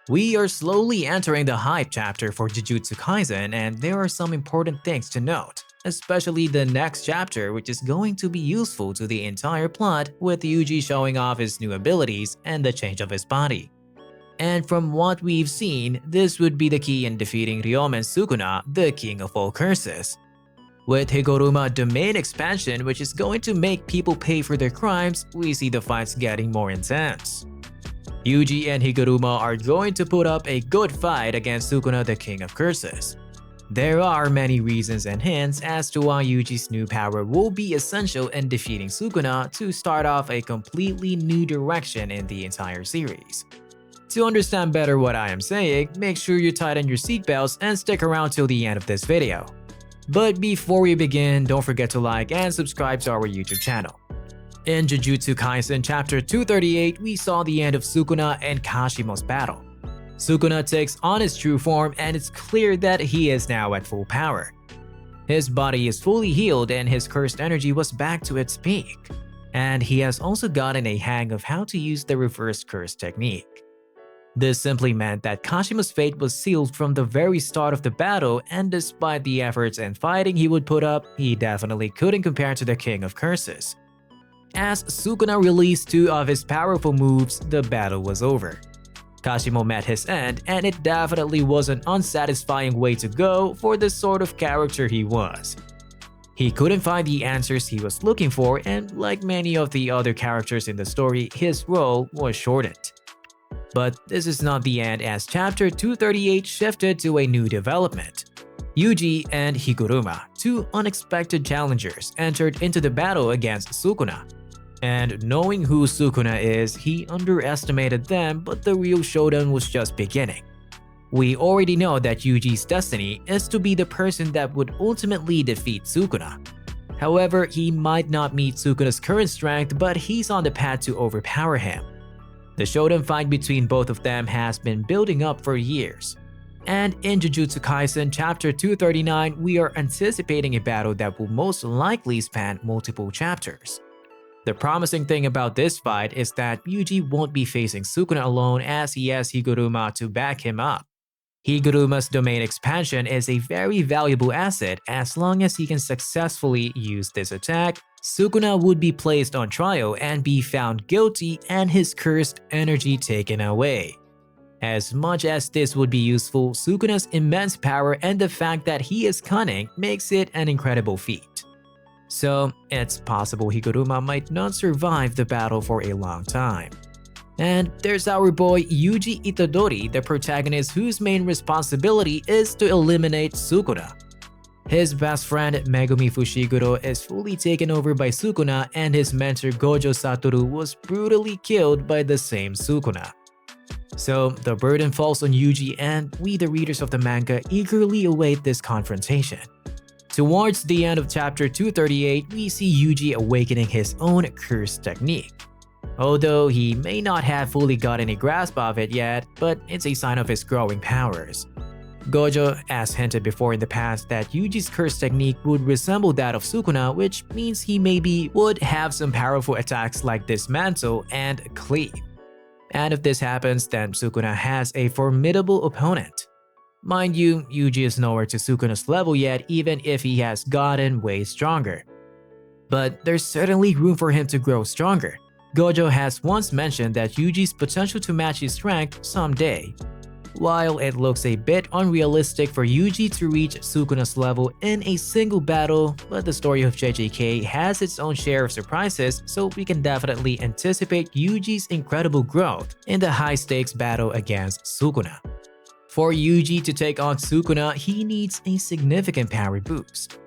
We are slowly entering the hype chapter for Jujutsu Kaisen, and there are some important things to note, especially the next chapter, which is going to be useful to the entire plot with Yuji showing off his new abilities and the change of his body. And from what we've seen, this would be the key in defeating Ryomen Sukuna, the king of all curses. With Higoruma domain expansion, which is going to make people pay for their crimes, we see the fights getting more intense. Yuji and Higuruma are going to put up a good fight against Sukuna-the King of Curses. There are many reasons and hints as to why Yuji's new power will be essential in defeating Sukuna to start off a completely new direction in the entire series. To understand better what I am saying, make sure you tighten your seatbelts and stick around till the end of this video. But before we begin, don't forget to like and subscribe to our YouTube channel. In Jujutsu Kaisen chapter 238, we saw the end of Sukuna and Kashimo's battle. Sukuna takes on his true form and it's clear that he is now at full power. His body is fully healed and his cursed energy was back to its peak. And he has also gotten a hang of how to use the reverse curse technique. This simply meant that Kashimo's fate was sealed from the very start of the battle, and despite the efforts and fighting he would put up, he definitely couldn't compare to the King of Curses. As Sukuna released two of his powerful moves, the battle was over. Kashimo met his end, and it definitely was an unsatisfying way to go for the sort of character he was. He couldn't find the answers he was looking for, and like many of the other characters in the story, his role was shortened. But this is not the end, as chapter 238 shifted to a new development. Yuji and Higuruma, two unexpected challengers, entered into the battle against Sukuna. And knowing who Sukuna is, he underestimated them, but the real showdown was just beginning. We already know that Yuji's destiny is to be the person that would ultimately defeat Sukuna. However, he might not meet Sukuna's current strength, but he's on the path to overpower him. The showdown fight between both of them has been building up for years. And in Jujutsu Kaisen chapter 239, we are anticipating a battle that will most likely span multiple chapters. The promising thing about this fight is that Yuji won't be facing Sukuna alone, as he has Higuruma to back him up. Higuruma's domain expansion is a very valuable asset. As long as he can successfully use this attack, Sukuna would be placed on trial and be found guilty and his cursed energy taken away. As much as this would be useful, Sukuna's immense power and the fact that he is cunning makes it an incredible feat. So, it's possible Higuruma might not survive the battle for a long time. And there's our boy Yuji Itadori, the protagonist whose main responsibility is to eliminate Sukuna. His best friend Megumi Fushiguro is fully taken over by Sukuna, and his mentor Gojo Satoru was brutally killed by the same Sukuna. So the burden falls on Yuji, and we the readers of the manga eagerly await this confrontation. Towards the end of chapter 238, we see Yuji awakening his own curse technique. Although he may not have fully gotten a grasp of it yet, but it's a sign of his growing powers. Gojo has hinted before in the past that Yuji's curse technique would resemble that of Sukuna, which means he maybe would have some powerful attacks like Dismantle and Cleave. And if this happens, then Sukuna has a formidable opponent. Mind you, Yuji is nowhere to Sukuna's level yet, even if he has gotten way stronger. But there's certainly room for him to grow stronger. Gojo has once mentioned that Yuji's potential to match his strength someday. While it looks a bit unrealistic for Yuji to reach Sukuna's level in a single battle, but the story of JJK has its own share of surprises, so we can definitely anticipate Yuji's incredible growth in the high-stakes battle against Sukuna. For Yuji to take on Sukuna, he needs a significant power boost.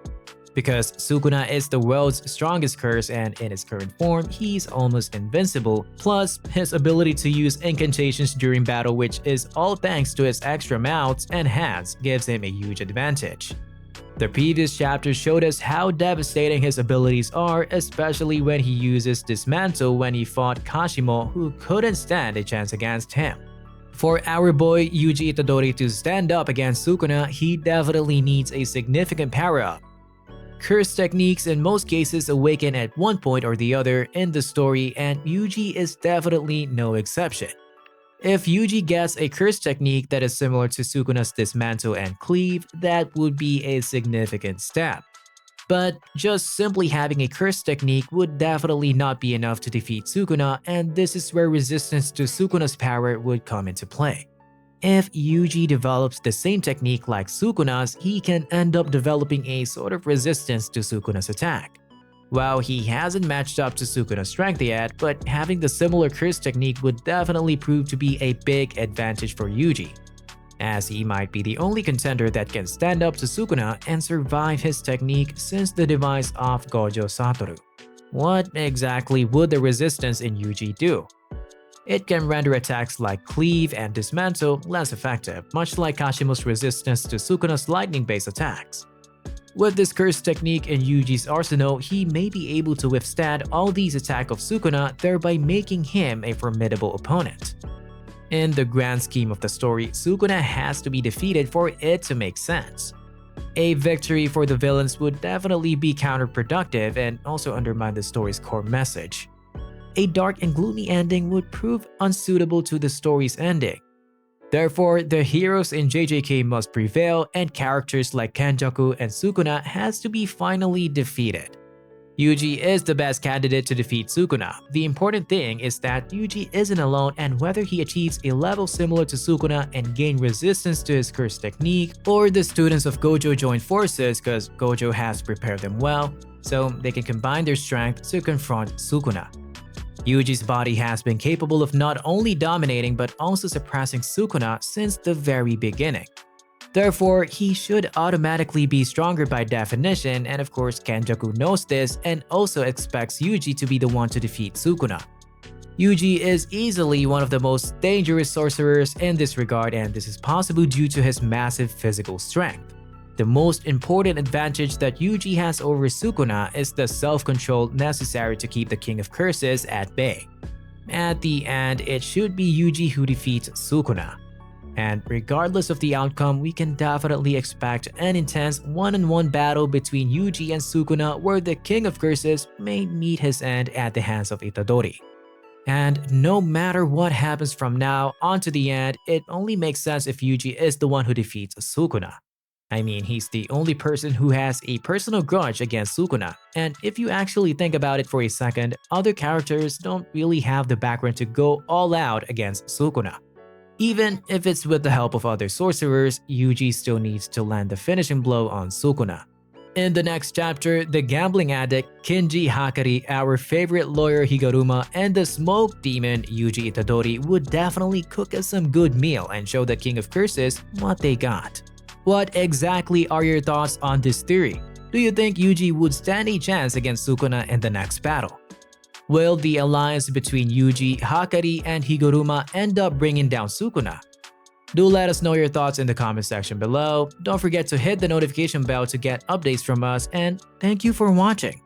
Because Sukuna is the world's strongest curse, and in its current form, he's almost invincible, plus his ability to use incantations during battle, which is all thanks to his extra mouths and hands, gives him a huge advantage. The previous chapter showed us how devastating his abilities are, especially when he uses Dismantle when he fought Kashimo, who couldn't stand a chance against him. For our boy Yuji Itadori to stand up against Sukuna, he definitely needs a significant power-up. Curse techniques in most cases awaken at one point or the other in the story, and Yuji is definitely no exception. If Yuji gets a curse technique that is similar to Sukuna's Dismantle and Cleave, that would be a significant step. But just simply having a curse technique would definitely not be enough to defeat Sukuna, and this is where resistance to Sukuna's power would come into play. If Yuji develops the same technique like Sukuna's, he can end up developing a sort of resistance to Sukuna's attack. Well, he hasn't matched up to Sukuna's strength yet, but having the similar curse technique would definitely prove to be a big advantage for Yuji, as he might be the only contender that can stand up to Sukuna and survive his technique since the demise of Gojo Satoru. What exactly would the resistance in Yuji do? It can render attacks like Cleave and Dismantle less effective, much like Kashimo's resistance to Sukuna's lightning-based attacks. With this curse technique in Yuji's arsenal, he may be able to withstand all these attacks of Sukuna, thereby making him a formidable opponent. In the grand scheme of the story, Sukuna has to be defeated for it to make sense. A victory for the villains would definitely be counterproductive and also undermine the story's core message. A dark and gloomy ending would prove unsuitable to the story's ending. Therefore, the heroes in JJK must prevail and characters like Kenjaku and Sukuna has to be finally defeated. Yuji is the best candidate to defeat Sukuna. The important thing is that Yuji isn't alone, and whether he achieves a level similar to Sukuna and gain resistance to his curse technique, or the students of Gojo join forces because Gojo has prepared them well, so they can combine their strength to confront Sukuna. Yuji's body has been capable of not only dominating but also suppressing Sukuna since the very beginning. Therefore, he should automatically be stronger by definition, and of course Kenjaku knows this and also expects Yuji to be the one to defeat Sukuna. Yuji is easily one of the most dangerous sorcerers in this regard, and this is possible due to his massive physical strength. The most important advantage that Yuji has over Sukuna is the self-control necessary to keep the King of Curses at bay. At the end, it should be Yuji who defeats Sukuna. And regardless of the outcome, we can definitely expect an intense one-on-one battle between Yuji and Sukuna where the King of Curses may meet his end at the hands of Itadori. And no matter what happens from now on to the end, it only makes sense if Yuji is the one who defeats Sukuna. I mean, he's the only person who has a personal grudge against Sukuna, and if you actually think about it for a second, other characters don't really have the background to go all out against Sukuna. Even if it's with the help of other sorcerers, Yuji still needs to land the finishing blow on Sukuna. In the next chapter, the gambling addict Kinji Hakari, our favorite lawyer Higoruma, and the smoke demon Yuji Itadori would definitely cook us some good meal and show the King of Curses what they got. What exactly are your thoughts on this theory? Do you think Yuji would stand a chance against Sukuna in the next battle? Will the alliance between Yuji, Hakari, and Higoruma end up bringing down Sukuna? Do let us know your thoughts in the comment section below. Don't forget to hit the notification bell to get updates from us, and thank you for watching.